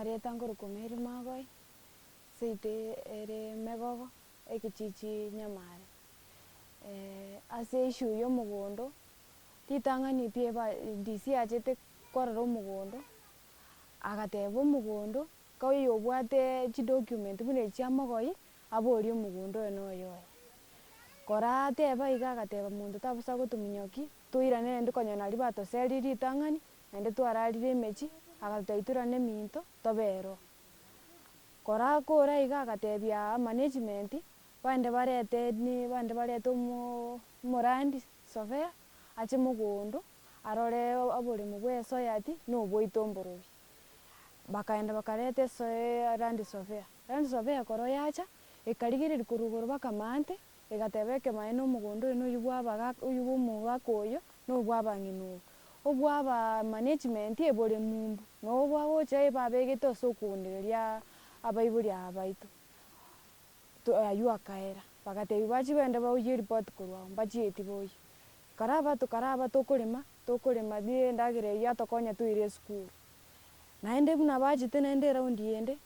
Amarieta ngorokomeri magoi seite ere megogo ekichichi Nyamare. Ase issue ya omogondo ritang'aniti DC achete korora omogondo agateba omogondo koiyo obwate chidocument buna echi chia mogoi aborie omogondo oyo noyoe. Kora ateba iga agateba monto tabusa gotominyoki toirane naende konya naria batoseri ritang'ani naende twararire emechi agataitorane eminto toberwa. Kora akora iga agatebia management bande barete omorandi surveyor ache mogondo arore oboremo bwa esoyati na oboite omborobi. Bakaenda bakareta land surveyor. Land surveyor koro yacha ekarigereria korwa igoro mpaka mante egateba ekemae na omogondo oyo noyo bwa omogaka oyo na obwa abang'ina obo. Obwa management ebore mumbu na obwagocha babegete ase okounereria abaibori aba baito aywo akaera bagatebia bachi bende baoyie eripoti korwa abwo bachieti boyie. Kara aba tokorema endagera eye yatokonya toire esukuru. Naende buna bachete naende eroundi ende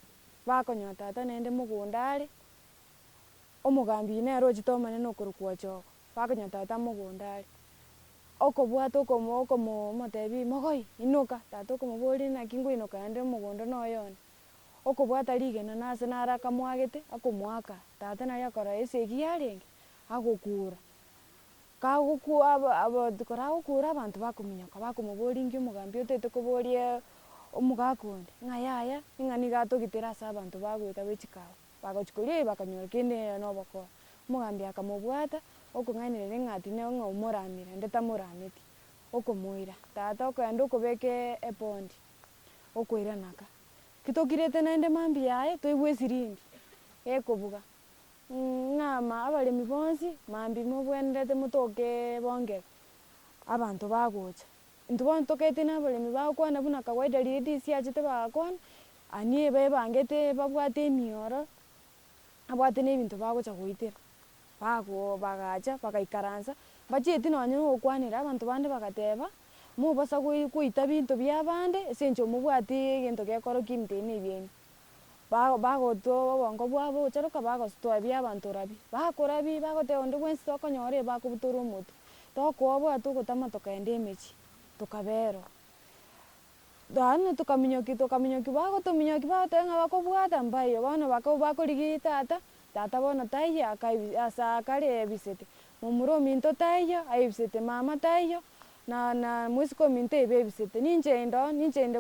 bakonyora tata naende mogondo are omogambi nere ochete omonene okorokwa choko bakonyora tata mogondo are okobwata okomotebia mogoi inoka tata okomoboria naki ngoinoka naende omogondo noyo one. Okobwata rigena nase nare akamwagete akomwaka tata nari akorora ase eki yarenge agokura. Kora agokura abanto bakominyoka bakomoboria inki omogambi otaete koboria omogaka onde ng'a yaya ng'a niga atogitera ase abanto bagoeta bwa echikago bagochi koria bakanyora kende na obokora. Omogambi akamobwata okong'ainereria ng'a tine ng'a omoramire naende tamorameti okomoira tata okenda okobeka ebondi okoiranaka kitokirete naende mambia yaye toigwa esiringi ekobuga ng'a abaremi bonsi mambia mobwenerete motoke bongera abanto bagocha. Intwe bono tokaete na abaremi bagokwana buna kawaida riria DC achete bagakwana ani bebangete babwate emioro babwate na ebinto bagocha goitera bagacha bagaikaransa bachieti nonye na ogokwanera abanto bande bagateba mobosa goita binto bia abande ase eng'encho mobwati egento gekorokia emiteni ebiaino. Bagotua obongo bwabo ocharoka bagotebia abanto rabia bakorabia bagoteba onde bwensi tokonyora bakobutora omotu tokobwata ogotama tokaenda emechie tokaberwa. Yaani tokaminyoki bagotominyoki bagoteba ng'a bakobwata mbaiyo bono bakorigia tata bono taiyo ase kare ebisete momura ominto taiyo aebisete mama taiyo na mwisiko ominto ebe ebisete ninche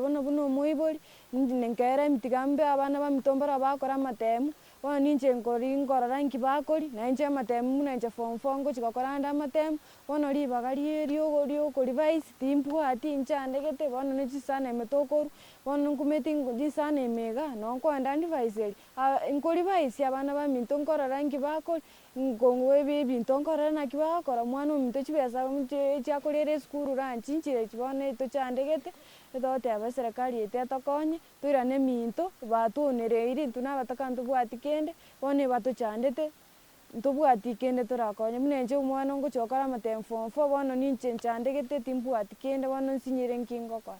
bono buna omoibori nkera emitigambe abana bamito mbora bakora amatemu bono ninche nkorora nki bakori na inche amatemu buna inche form 4 ngochi gokora ande amatemu bono ribaga riokorivaisi timbwati nchandegete bono na chisana tokorwa bono nkometi chisana iga no nkoenda ndivaiseri nkorivaisi abana baminto nkorora nki bakori ebinto nkorora naki bagokora omwana ominto chibesa chiakoriere esukuru lunch nchirechi bono tochandegete toteba eserekari ete etokonye toirane eminto batuonereiri intwe na abataka ntobwati kende bono ebatochandete ntobwati kende torakonye buna inche omwana ngochi gokora amatemu form 4 bono ninche nchandegete timbwati kende bono nsinyire nki ngokora.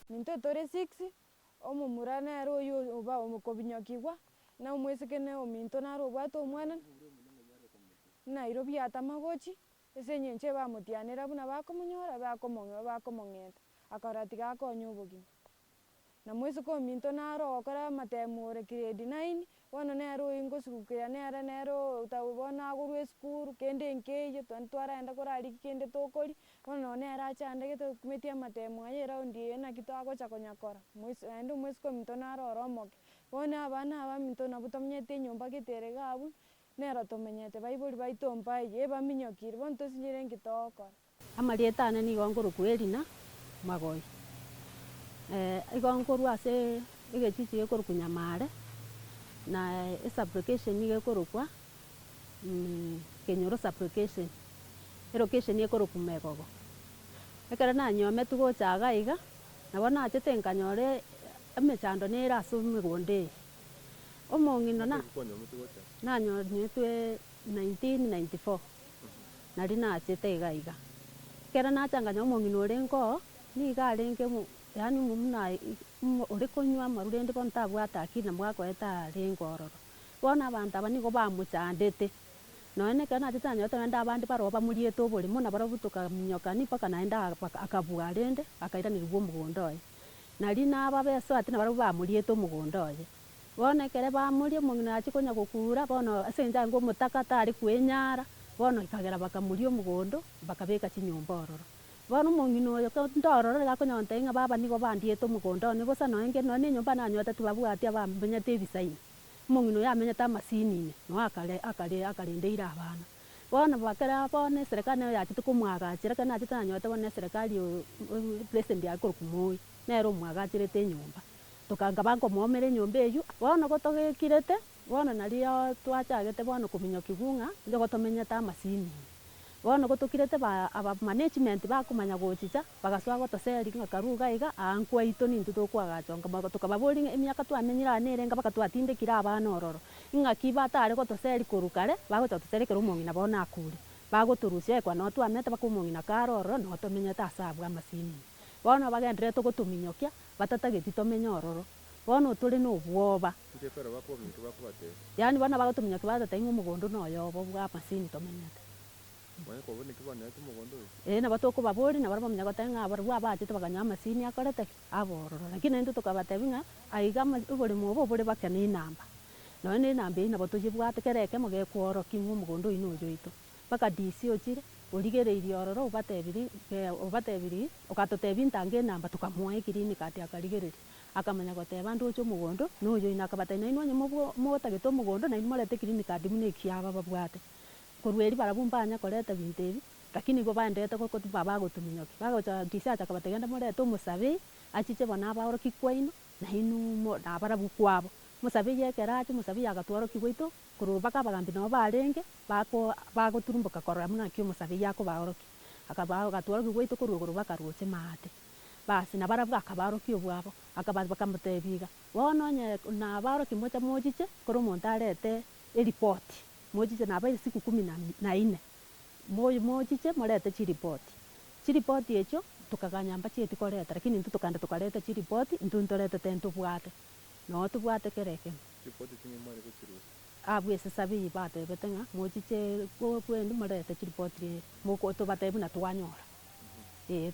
Minto tore 6 omomura nere oyo kobinyokiwa na omweseke na ominto nare obwate omwana Nairobi atama gochi ase eng'encho bamotianera buna bakomonyora bakomong'enta akorora tiga akonya obogima. Na mweseke ominto nare ogokora amatemu ore grade 9 bono nere oyo ngosugukera nere bono agorwa esukuru kende nkeiyo twaraenda korarigia kende tokori bono nere achandegete okumeti amatemu aye eraundi eye naki twagocha konya kora naende omwesike ominto nare ore omoke bono abana abaminto nabwo tomanyete enyomba gete iga abwo nero tomenyete baibori baito mbaiyo ebaminyokire bono tosinyire nki togokora. Amarieta ane nigo nkorokwa erina magoi. Igo nkorwa ase egechichi gekorokwa Nyamare na esupplication gekorokwa Kenyoro supplication elocation ekorokwa Megogo. Ekero nanyometu gocha iga nabo nachete nkanyora emechando nere ase emegondo eye omong'ina nanyonyetwe 1994 nari nachete iga ekero nacha nkanyora omong'ina ore nkoo niga arenge yaani muna uri kunywa amaru rindi bono tabwate akiri na mwakoeta ringo ororo bono abanto aba nigo bamuchandete nonye ekero nachete nanyorete naende abande baroo bamuriete oboremo na barabwo tukaminyokani mpaka naende akabua rende akairaneriwa omogondo oye nari naba beso ati na barabwo bamuriete omogondo oye bono ekere bamuria omong'ina achia konya gokura bono ase eng'encho aye omotaka tari kwenyara bono ikagera bakamuria omogondo bakabeka chinyomba ororo bono omong'ina oyo ndororo gakonya gontebia ng'a baba nigo bandiete omogondo one bosa nonye enyomba nanyorete tibabwati abamenyete ebisaini omong'ina oyo amenyete amasinine noo akarendeire abana bono bakera bono eserekari nero yachete komwagachera ekero nachete nanyorete bono eserekari president yakorokwa Moi nere omwagachirete enyomba tokanga bankomwomera enyomba eywo bono gotogekirete bono nario twachagete bono kominyokiwa ng'a nigo tomenyete amasinine bono gotokirete aba management bakomanya gochicha bagasoa gotoseri ng'a karuga iga ango aito nintwe tokwagachonga tokababoria emiaka twamenyire aa nere anga mpaka twatindekire abana ororo ng'aki batare gotoseri korwa kare bagocha gotoserekera omong'ina bono akure bagotorusia ekwa noo twamete mpaka omong'ina kare ororo noo tomenyete ase abwo amasinine bono bagenderete gotominyokia batatageti tomenye ororo bono tore na obwoba yaani bono bagotominyokia batatebia ng'a omogondo noyobo bwa amasini tomenyete nabo tokobaboria nabo bamanya gotebia ng'a barabwo abachete bakanywa amasini akorete ki abororo lakini naintwe tokabatebia ng'a aiga oboremo obo bore bake na enamba nonye na enamba eywo nabo toyebwate kera ekemo gekworokia ng'a omogondo oywo noyo oito mpaka DC ochire origereirie ororo obatebirie ogatotebia ntange enamba tokamoa ekilinik ati akarigereria akamanya goteba ndoche omogondo noyo oino akabatebia nainwe onye mogotagete omogondo nainwe morete ekilinik adi buna ekiaba babwate korwa eri barabwo mbanya koreta binto ebi lakini igo baendete bagotominyokia bagocha DC achaka bati genda morete omosabei achiche bono abaorokia kwaino naino nabarabwo kwabo omosabei ekero acha omosabei agatworokia gwaito korwa mpaka abagambi nabo barenge bagoturumboka korora buna naki omosabei akobaorokia agatworokia gwaito korwa igoro mpaka roche maate basi na barabwo akabaorokia obwabo bakamotebia iga bono onye nabaorokia mocha mochiche korwa omonto arete eripoti mochiche naba esiku 14 mochiche morete chiripoti echio tukaganya mbachieti koreta lakini intwe tokanda tokareta chiripoti intwe ntoretete ntobwate noo tobwate kera ekemo abwo ase sabei batebete ng'a mochiche bwendi morete chiripoti tobatebia buna twanyora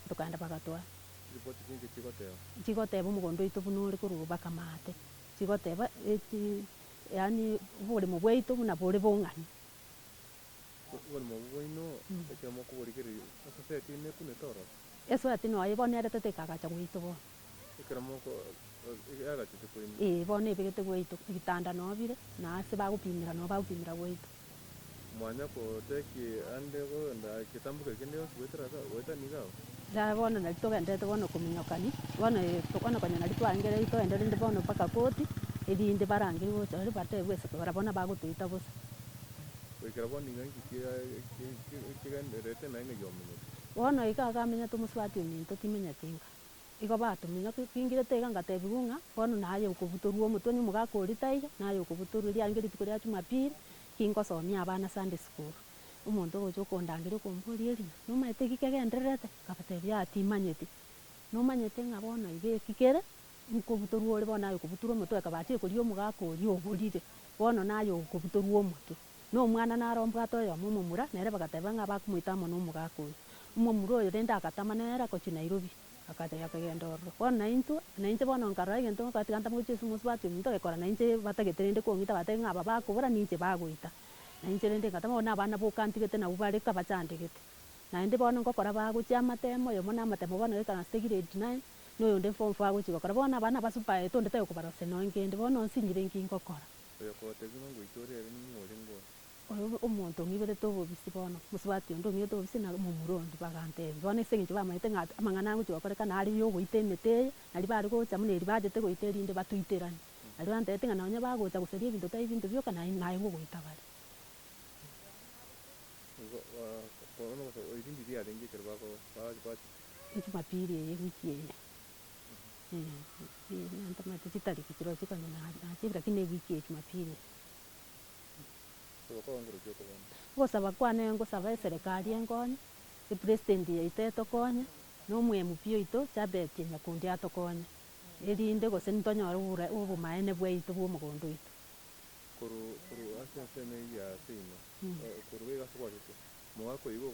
tokanda bagatwara chigoteba omogondo oito buna ore korwa mpaka maate chigoteba yaani oboremo bwaito buna bore bong'ani eswati noyo bono eretete ekagacha gwaito bono bono ebegete gwaito egitanda nobire na ase bagopimera noo bagopimera gwaito bono nari togendete bono kominyokani bono konya nari twaengereire toenderende bono mpaka koti erinde barangire gocha ore batebwa ase bara bono bagotoita bosa bono iga agamenyete omosubati ominto timenyete inga igo batominyokingirete iga ngatebiwa ng'a bono naye okobutorwa omotwe onye omogaka oria taiyo naye okobutorwa riarenge rituko ria Jumapili kingosomia abana Sunday school omonto ogocha okondangeria okomboria erina nomaete ki kegendererete nkabatebia timanyeti nomanyete ng'a bono iga eki kere nkobutorwa ore bono naye okobutorwa omotwe eka bachire koria omogaka oria oborire bono naye okobutorwa omotwe na omwana naro mbwate oyomo omomura nere bagateba ng'a bakomoita amo na omogaka oyo omomura oyo rende agatama nere agochia Nairobi akagenda ororo bono nainche bono nkarora egento ngokora tiga ntamogochia ase omosubati ominto gekora nainche batagete rende kong'ita batebia ng'a aba bakobora ninche bagoita nainche rende ngatama bono abana boka ntigete nabwo bare kabachandegete naende bono ngokora bagochia amatemo oyomo na amatemo bono gekaransete grade 9 na oyonde form 4 agochia gokora bono abana basupaete onde taiyo kobarose nonye kende bono nsinyire nki ngokora oyo omonto ng'iberete obobisi bono mosubati onde ong'ete obobisi na omomura onde bagantebia bono ase eng'encho bamaete ng'a amang'ana agochia gokoreka nari ogoita emete eye nari bare gocha buna eri bagete goita erinde batoiterani nari bantebete ng'a nonye bagocha gosaria ebinto tai ebinto bioka naye ngogoita bare Jumapili eye wiki eye ntamate chitariki chiro chikonya nachibira lakini ewiki eye Jumapili gosaba kwane ngosaba eserekari engonye epresident yaito etokonye no mwemu pioito chabetie nyakundi atokonya erinde gose ntonyora obumaene bwaito bwa omogondo oito kuru aseme ya sino kuru wega sokwaje mwako igo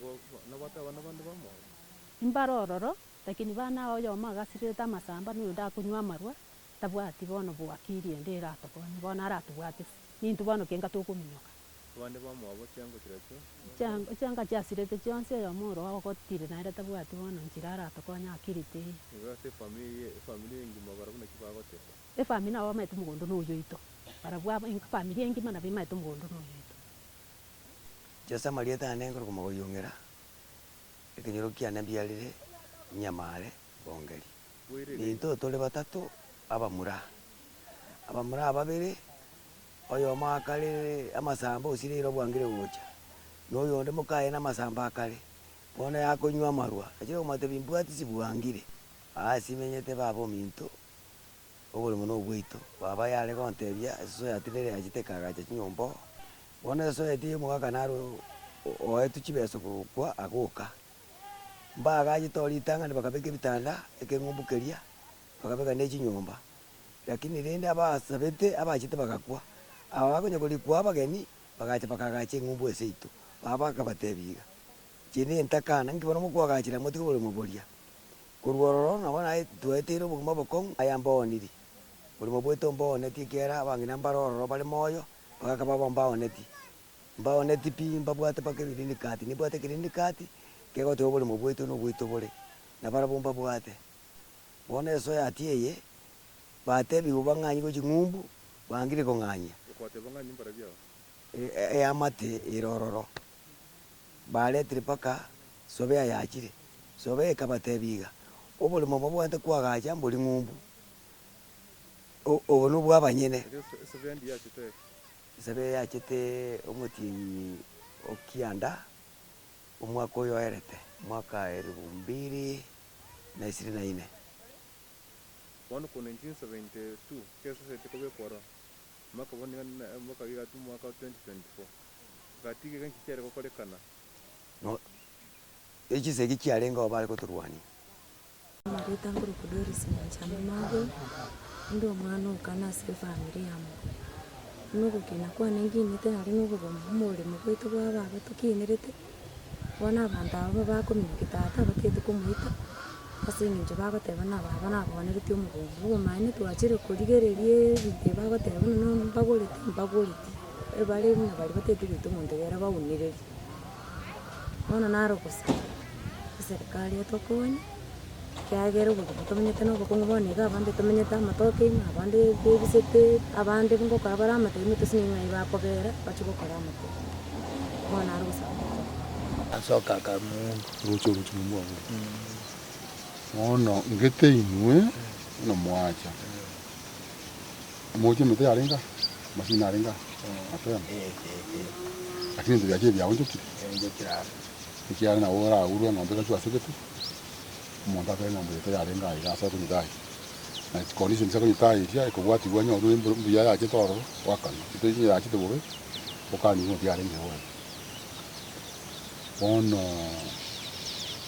na bata bana bande bamo imbarororo lakini bana oyo magasirete amasamba niyo ndakunywa amarwa tabwati bono bwakiri ende eratokonya bono aratubwate nintu bono kenga tukuminyoka bande bamo abo cyango kirecho changa chiasirete chionse oyo moro agotire naende tabwati bono nchira aratokonya akirite igo se familia ngima barabuna kibagote efamili nabo maete omogondo noyo ito barabwa famili engima nabo maete omogondo noyo ito Jasa marieta anengoro kumagoyongera ekenyoro kiane biarire nyamare bongeri ninto tole batatu abamura ababere oyo makale amasamba osiriro bwangire gocha noyo onde mukaye namasamba akale bona yakonywa marwa akire omate bimbwati sibwangire asimenyete babo minto obole mono bwito baba yale kontebia so yatirere agitekaga nyombo bona so yati mugaka naro oetu chibeso kwa agoka mbaga agitori tanga bakabeke bitanda ekengumbukeria bakabeka nechi nyomba lakini rende abasabete abachite bagakwa abagonya goli kwa bageni bagacha bakagache ngumbu eseitu baba kabatebiga chini entakana ngibona mukwa gachira mutiko bole muboria kurwororo nabona tuetero buguma bokong ayamba oniri bole mubweto mboneti kera bangina mbaroro bale moyo bagakaba bomboneti mboneti pi mbabwate pakebirindi kati nibwate kirindi kati kego to bole mubweto no bweto bole nabara bomba bwate bona eso yatieye batebi ubanganyi go chingumbu bangire ko nganya kwate banganyi mbara byao amate irororo baletire paka sobe yachire sobe kabatebiga obole mobo bwate kwagacha mbuli ngumbu onu bwabanyene sobe yachite omutinyi okianda umwaka oyo erete mwaka 2024 wano ko 1972 kesa sete kobe kwara maka woni maka giga tu mwaka 2024 gatige kan kichare ko kolekana no echi segi kiarenga obale ko turwani marita nguru kudori sinchama mago ndo mwana ukana se familia yamo nuko kina kwa nengine tena nuko bomule mukweto bwa baba tukinerete wana abantu abo bakomikitata batete kumuita asinginje bagoteba nababa nabonerete omugongo obumaene twachire kurigererie bite bagoteba no mbagorete ebale nabali batete bito omonto gera baunireri bona narogosa serikali etokonya kyagera obugobo tomenyete nobokongo boniga abande tomenyete amatoke abande bebisete abande ngokora bara amatemi tosining'ai bakobera bachigokora amatemi bona narogosa asoka kamundu rucho mwangu ono ngete inwe no mwacha moje mete arenga mashina arenga atema lakini ndio yaje bya onjo kiti ikiana na ora uru na mbeka chwa sekete monta pe na mbeka arenga ira sa kuni dai na condition sa kuni dai ya ko wati wanyo ru mbu ya aje toro wakana ito ni aje bobe okani mo dia arenga wa ono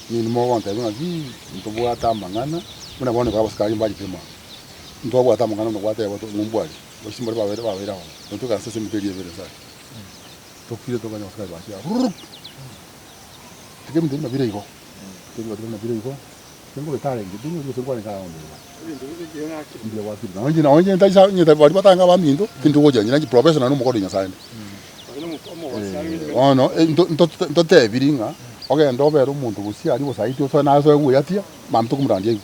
ni mo wanta na vi nto bwa tamangana muna bone kwa baskari mbaji pema nto bwa tamangana no kwata yabato mumbwali bashimba babere wa nto ka sese muteli yebere sa to kire to banya baskari bachi tike muteli mabire iko tike mabire iko tengo betale ngidinyo yo tengo nka ondo ndio wati na onje ntaisa nyeta bali batanga ba mindo kintu goja nyina professional no mukodi nyasande ono nto te biringa oge ndobera umuntu gusia ari bosaiti oso nazo eguyatia mamtu kumranje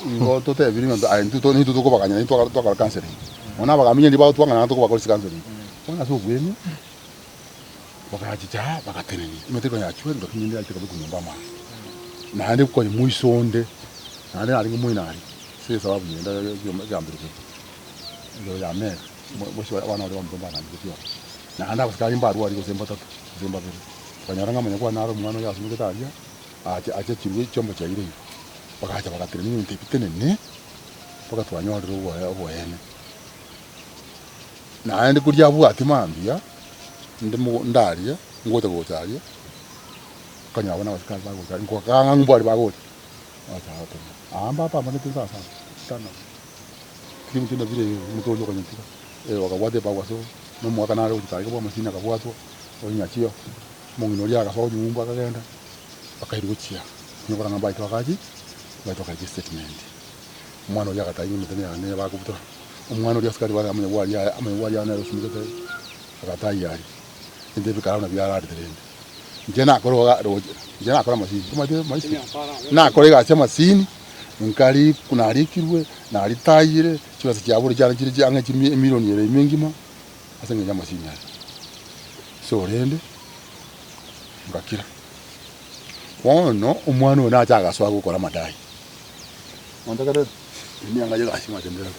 ngo to te biringa aintu to ni to ko baganya ni to ka cancer ona bagaminya ndi ba to ngana to ko bakolisi cancer ona so gwenu bakachicha bakateneni imeteko yachwe ndo kinyindi yachwe ko kunyumba ma na ndi ko muisonde na ndi ari ngumuinari se sababu nyenda yo gambiro ndo ya me bosi wana ndo mtomba na ndipyo na anda basikari mbaru ari ko semba tatu semba bere kanyaranga manya kwa naro mwana ya sumuke talia ache chirwe chombo cha ile bakacha bakatere ni ntipitene ne baka twanyoro wo ene na andi kurya bwati mambia ndimo ndaria ngote go talia kanyabona basikari bago talia ngo kanga mbali bago acha hapo amba hapa mbona sasa sana kimu tena vile mtu ndio kwenye tika wakabwate pa kwaso no mwaka nalo kutaka kwa mashine akabwatwa onyachio mungu ndio akaso nyumba akagenda akairuchia nyokora ngamba itwakaji baitwakaji statement mwana uli akatayi mutene ne bakubuta umwana uli askari wala amewali ana rusumite akatayi yali inde bikara na byara adirende njena akora masini tumate maisi na akorega cha masini nkali kuna alikirwe na alitayire kibazo cyaburi cyane kiri cyanga miliyoni yere imengima asenge ya masini yali so rende ngakira wono umwana ona achaga swa gukora madai ondakare ni angaje gashima tendera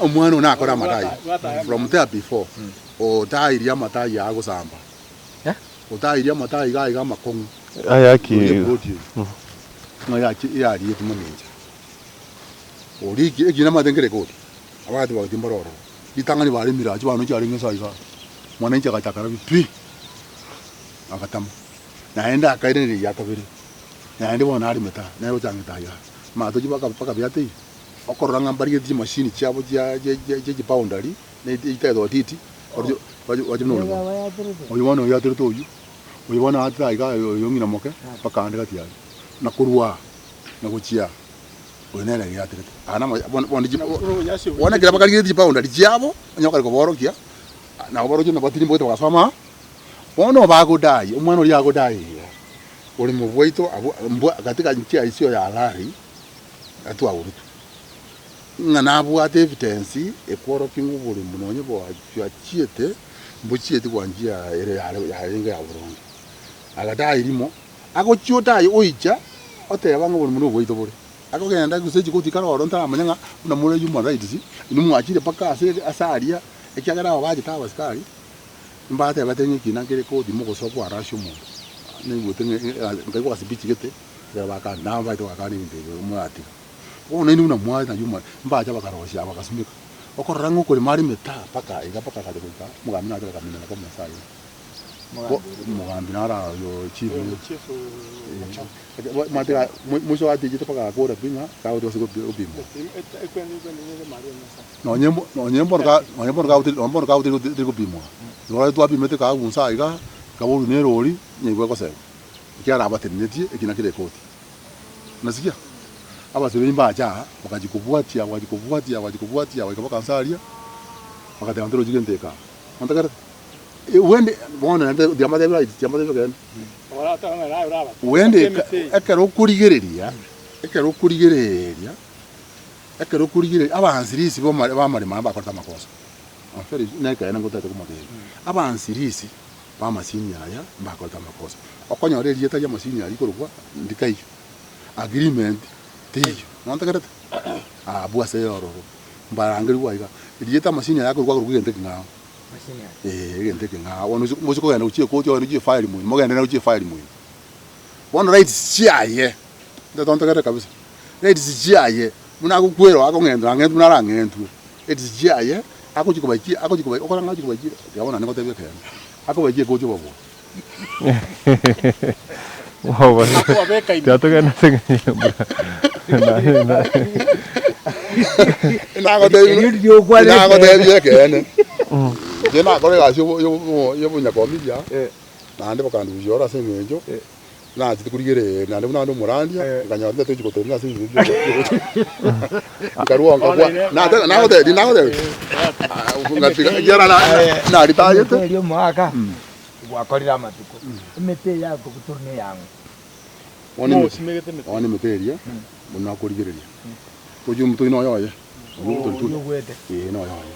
umwana ona akora madai from there before o dai ya madai ya gusamba o dai ya madai ga makongu ayaki ngaya ya ri tumunja ori igina madengere kodi abati ba timbororo itangani bari miraji banu cyari ngesa isa mwana nje gatakara bi akatama naenda akaire ya kabiri naende bona ari meta nayo changita ya ma to jiba paka byate okoranga mbari ye machine cyabo je boundary ne itedo titi wajino oyibona ya tirito uyu oyibona atra iga yongina moke paka andika tiya na kurwa na kuchia onera ya tirito ana bona jiba ona gira paka ye boundary cyabo nyoka ko borokia na borojo na batiri mbote wakasoma ono bagodai umwana uri yagodai uri mu bwaito katika nchi isio ya halali atwa urutu ngana bwate evidence ekoro kingu buri munonye bo achiete mbuchiete kwa njia ere ya inga ya burongo agadai rimo ako chiota oija oteba ngo buri muno bwaito buri ako genda guseji kutikara oronta amanyanga una mure human rights inu mwachire paka asaria ekyagara abaje tabaskari mbate abatenye kina kire kodi mugo soko arasho mu ningo tenge ngako asibiti gete baka namba ito akani ndebe umwati ona inu na mwaza yuma mbaja bakarosha bakasumika okorango kuri mari meta paka iga paka kade kuka mugamina ata kamina ko masai mugamina ara yo chifu matera muso ati jito paka akora pinga ka odo siko obimo no nyembo ka uti ko bimo no tu abi mete ka unsa iga ka bo ne roli nyegwa ko se kiara abateneti ekina kile koti nasikia aba sio imba acha wakajikubuatia wakabaka nsalia wakati antero jigenteka antakara wende bona ndiamade right ndiamade gani wala ta na raba wende ekero kurigereria abansirisi bo mari mamba akota makosa aferi neka yana ngota ko magere abansirisi ba masini aya mbakota makosa okonyore rieta ya masini ari korwa ndikai agreement tiyo nontakarata abua seyoro mbarangiri waiga rieta masini yako kwa kugende ngao masini gende ngao wono muziko yana uchiye koti wono uchiye file mu mogenda na uchiye file mu wono right chiaye ndontakarata kabisa right chiaye muna kukwero akongenda ngendu narangendu it chiaye akuchikubaki okora ngachikubaki yabona niko tebe kene akubaki koti babo wow teatro gana senga nago tebe kene jena kore gasho yo bunya komija nande bakandu jora sengenjo na tikurigere nande bunando murandia nganyande to jiko tonga singi ngaruwa ngakwa nago tebe ngafika jara na ritaye to ndio mwaka wakorira matuko imete yako kuturne yangu woni meteria muna kurigereria oju mtu ino yoye yo gwete no yoye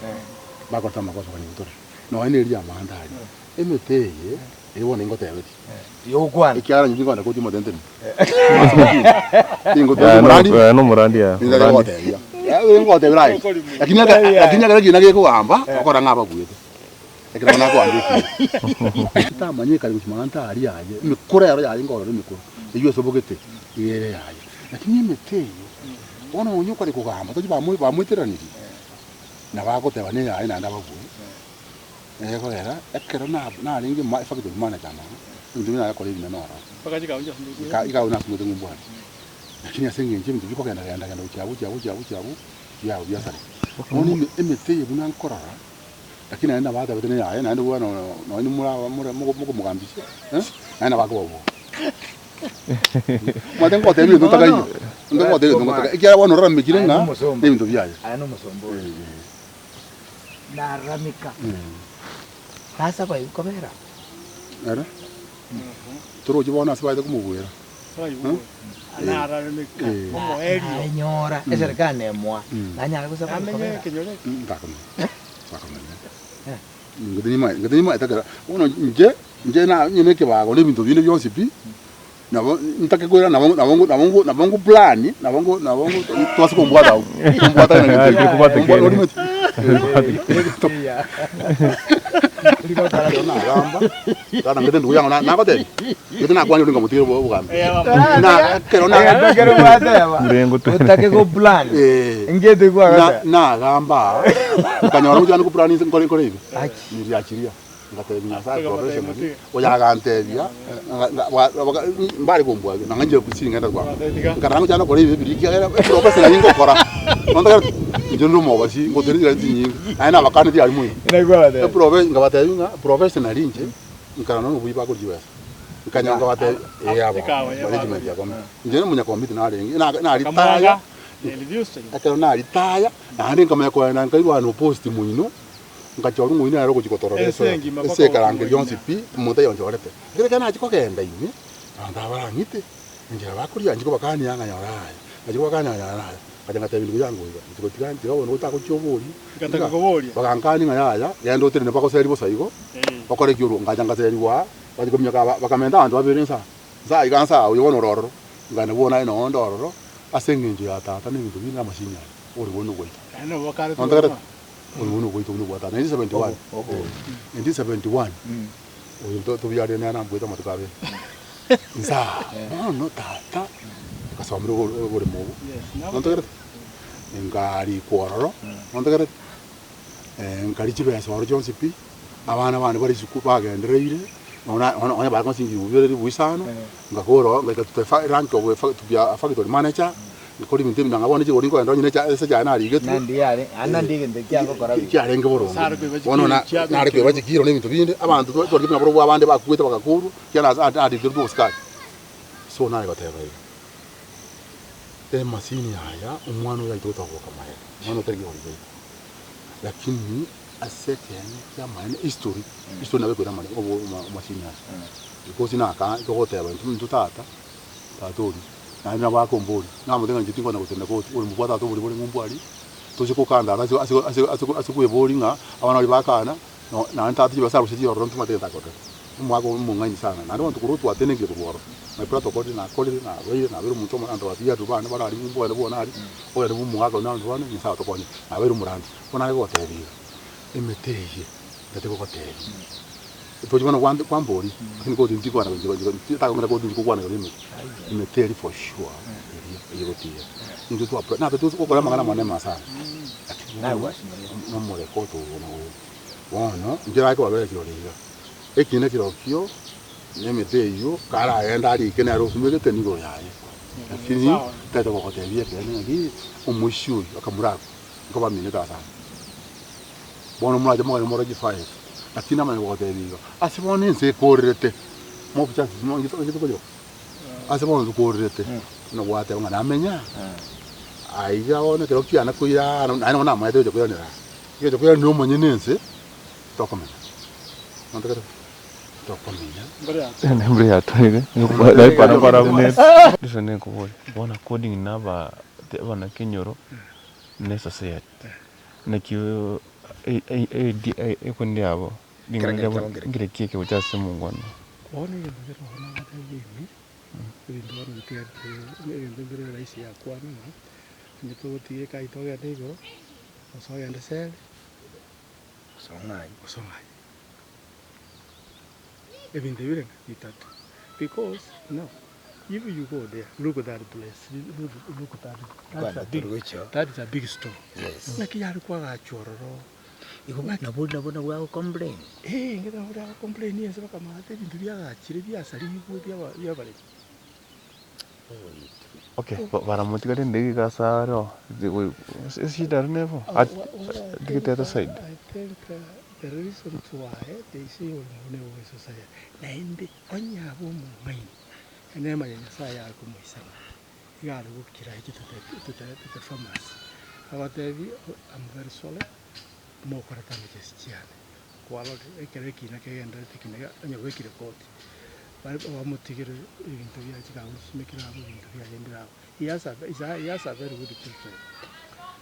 bakota makosa kwani mutore no ine ria mandari emeteye ebone ngotebeti yo kwana ikyara nyingi kwanda kuti modenteni no murandia ngotebira lakini akara gina geko gamba okora ngaba gwete ekira na kwa ndiki tamanye kali kuchimanta ali yaje mikura yaro yaje ngoro mikura iyo sobogete yere yaje lakini emeteye ona unyuka liko gamba toji bamwitiraniri na bagoteba ne yaje na ndabagu ko era ekero na ringi ma effect mana kana Mtu mina yakole bina nora. Pakaji kaunja. Ika una kumu tengu mbwana. Lakini asenge nje mtu biko kenda uchabu ya sare. Oni emete yebuna nkorara. Lakini aenda baada betene ya naenda bwana no ni muko mugambisha. Naenda bako bobo. Matengo tebi ndo takayo. Ndo tebi ndo takayo. Ikia wana rora mikirenga. Ni mtu byaje. Ano musombo. Na ramika. Sasa kwa yuko bera. Era. Turo jibona sabaida kumubwera. Na ramika. Omo erio. Nyora. Eserikane emwa. Nanya kusaba amenye kinyole. Takome. Ngedini mai takara. Uno nje na nyine kibago le bintu bine byonse pi. Nabo ntake kwera nabongo plani nabongo twasi kombwata na ngete kubata Liko tara na gamba. Tara ngete ndugu yangu na kote. Ngete na kwani ulinga mutiro bo bugambe. Na kero bateba. Mrengo tu. Utake ko plan. Ngete kwa na gamba. Kanyora ujana ku plani kore hivi. Ni achiria. Ngate nyasa professional. Oya gantebia. Mbali kombwa na nganje kusinga nda kwa. Ngarangu jana kore hivi biriki era professional ingo kora. Onda njono mo basi ngotere dira tinyi. Aina bakane dia alimu. Ina kwa bate. Prove ngabate yunga professional inje. Nkarano no buiba ko jiwa. Nkanya ngabate yabo. Management ya koma. Njene munya komiti na arengi. Na ritaya. Akero na ritaya. Na ndi kama ko na nkairwa no post muino. Ngachoro muino aro kujikotororesa. Ese karange yonsi pi muta yonjorete. Ngire kana achiko kenda imi. Anda barangite. Njira bakuri anjiko bakani yanga nyoraya. Ajiko bakani yanga. Kajanga tabi ndugu yangu hiyo. Ndiko tikani tiwa no utako chobori. Kataka kobori. Bakankani ngayaya. Yando tere ne bakoseri bosaiko. Bakore kyuru ngajanga seri wa. Bajiko myaka bakamenda abantu babirensa. Za ikansa uyo nororo. Ngane bona ino ndororo. Asengenje ya tata ne bintu bina mashinya. Uri wono gwe. Ano wakare tu. Uri wono gwe to bwa tata. 1971. 1971. Uyo to biyade ne na mbweta matukabe. Nza. No tata. Kasomero uri mo. Nontegere ngari kororo nontegere ngari chibe asoro Johnson P abana bari suku bagendereire ona ba konsingi ubere buisano ngakoro ngakatufa rank of factory manager ngakori mintemi ngabone chiko ringo ndo nyine cha seja na rigetu nandi yale anandi ngende kyango korabi cyarenge boro ono na ari kwe bachikiro ne bintu binde abantu tori bina boro abande bakuweta bakakuru cyana adi dirbo sky so naye bateba masini haya umwana yaitota kwa kama yeye mwana utarigi holiday lakini asete ya maana history nawe kwa maana masini haya because na ka ikote abantu mtutata tatori na bako mboli na mutenga njitingo na kutenda ko uri mubwata to buri ngumbwali toje ko kanda asiku eboli nga abana bali bakana na ntati basaru shiji oro ntumate takota umwako mungani sana na ndo tukurutu atenenge kurwaro na prato kodi na wewe na wewe mutomo ando wabia tu bana bana alimbo ndo bona ali oya ndo mumwako na ndo bana ni sawa to koni na wewe murandi bona ko tebi emeteje ndate ko tebi toje bana kwa mboli lakini ko ndiko ana nje ta ko ndiko kwa na limi emeteje for sure iyo tia ndio tu na tu ko kwa mangana mwana masana na wasi no mole ko to no njira ko wabele kioliga ekine kirokio nemete iyo kara enda ari kene ro kumege tenigo yaye lakini tata ko tebia kene ngi umushu akamurako ngoba mine tasa bono mulaje mo mo reji fae lakini ama ko tebia asibone nse korete mo picha mo ngito ko asibone korete no wate ngana amenya aiga one kirokio ana kuira ana ona ma edo ko yonera yo ko no mo nyenense tokomena nontakata Nembre ya toige. Dai para mne. Disone ko bol. Bona coding na ba bana kenyoro nesa set. Na kiyo ko ndiabo. Ngire kike ucha simu ngono. Ona yo ngero hona ngata yimi. Ndo ro tiya ngere raisi ya kwana na. Nito tiye kai to ya digo. So ya ndesel. Songai. Even the building, because no, if you go there, look at that place. Look at that. That is a big store. Yes. Like you are quite a choro. nabona bwa complain ngeta bwa complain yense bakamate bintu byagachire byasari byabale. Okay, baramutigare ndege kasaro shida nevo at the other side. I think the reason why they say one was society naende onyabo mu main ene manya saya ko muisana yale gukira iki to farmers abatevi am very solid mo korata mejesiane kwalo ekere kina kegenda tikina anya gwekire koti bari bamutigire ibintu byakira ushimikira abo ibintu byagenda yasa very good children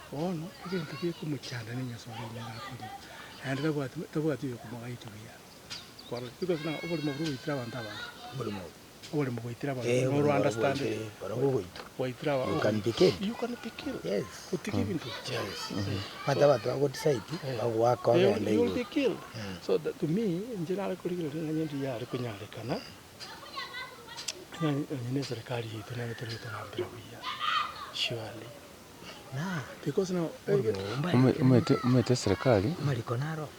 ono ibintu byekumucyanda n'inyasobe nyakuri and tabwati yo kumagaito ya kwalo because na obuli mu ruitira abantu obuli mu ruitira abantu no understand waitira you can be killed. Yes. Utiki bintu Yes. But I would say work on and you will be killed. So that to me in general kurigiro n'anyandi ya kunyalekana nyine serikali yetu na yetu tunambira kuya surely because now umete serikali maliko naro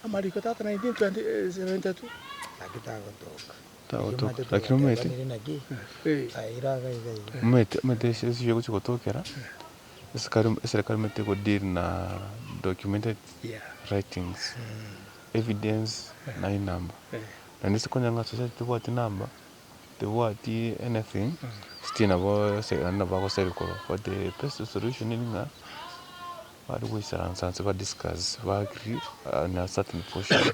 amariko tata 1972 taotoka lakini umete umete sio kuchotokera serikali umete ko deal na documented writings evidence na number na nisikonya nga society what number the what anything still na ba ko serikali for the best solution in nga what we say and discuss we agree on a certain portion